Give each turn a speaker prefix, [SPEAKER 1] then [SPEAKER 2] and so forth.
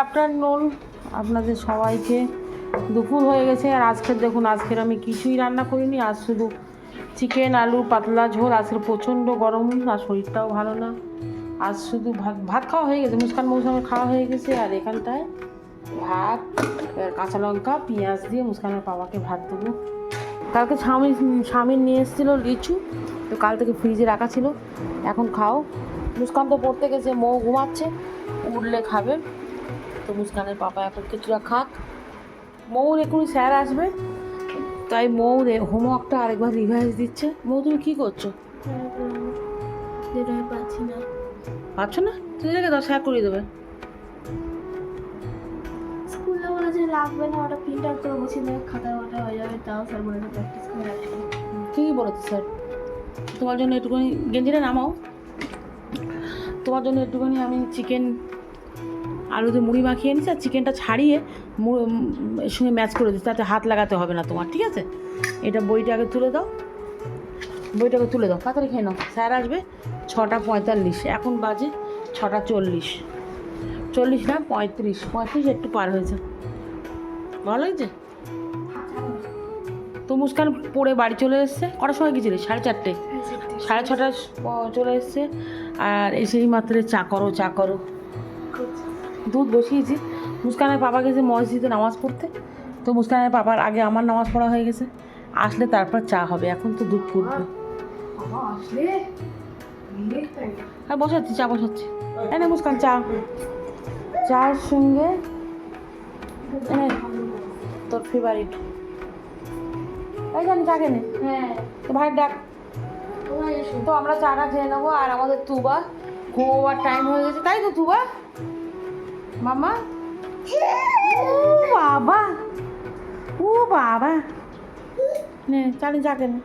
[SPEAKER 1] Afternoon আপনাদের সবাইকে। দুপুর হয়ে গেছে আর আজকের দেখুন, আজকের আমি কিছুই রান্না করিনি। আজ শুধু চিকেন আলু পাতলা ঝোল। আজকে প্রচণ্ড গরম আর শরীরটাও ভালো না। আজ শুধু ভাত খাওয়া হয়ে গেছে, মুস্কান মৌসুমের খাওয়া হয়ে গেছে। আর এখানটায় ভাত, কাঁচা লঙ্কা পেঁয়াজ দিয়ে মুস্কানের বাবাকে ভাত দেবো। কালকে স্বামীর নিয়ে এসেছিলো লিচু, তো কাল থেকে ফ্রিজে রাখা ছিল, এখন খাও। মুস্কান তো পড়তে গেছে, মৌ ঘুমাচ্ছে, উঠলে খাবে। তো মুস্কানের পাপা এখন কিছুটা খাক। মৌর এখনই স্যার আসবে, তাই মৌর হোমওয়ার্কটা আরেকবার রিভাইজ দিচ্ছে। মৌ তুমি কী করছো? পাচ্ছ না? তুমি রেখে দাও, স্যার করিয়ে দেবে।
[SPEAKER 2] স্কুলে বলেছে লাগবে না, ওটা প্রিন্ট আউট করে বসিয়ে দেবে, খাতায় ওটা হয়ে যাবে। তাও স্যার বলেছে প্র্যাকটিস করে রাখবে।
[SPEAKER 1] কী বলেছে স্যার? তোমার জন্য একটুখানি গেঞ্জিটা নামাও। তোমার জন্য একটুখানি আমি চিকেন আলুতে মুড়ি মাখিয়ে এনেছি, আর চিকেনটা ছাড়িয়ে এর সঙ্গে ম্যাচ করে দিচ্ছি, তাতে হাত লাগাতে হবে না তোমার, ঠিক আছে? এটা বইটাকে তুলে দাও, বইটাকে তুলে দাও, তাড়াতাড়ি খেয়ে নাও। স্যার আসবে 6:45, এখন বাজে 6:40। 40 না 35 একটু পার হয়েছে। ভালো লাগছে তো? মুস্কান পড়ে বাড়ি চলে এসছে। কটার সময় গেছিলি? 4:30, 6:30 চলে এসছে। আর এসেই মাত্র চা করো। দুধ বসিয়েছি। মুস্কানের পাপা গেছে মসজিদে নামাজ পড়তে, তো মুস্কানের পাপার আগে আমার নামাজ পড়া হয়ে গেছে। আসলে তারপর চা হবে, এখন তো দুধ ফুটবে। হ্যাঁ বসাচ্ছি, চা বসাচ্ছি। এনে মুস্কান চা, চার সঙ্গে এনে তোর ফেভারিট। এই জানি চা কেনে। হ্যাঁ তো ভাই ডাক, তো আমরা চাটা খেয়ে নেবো। আর আমাদের তুবা ঘুমোবার টাইম হয়ে গেছে, তাই তো তুবা মামা? ও বাবা নে চালি চা কেনে।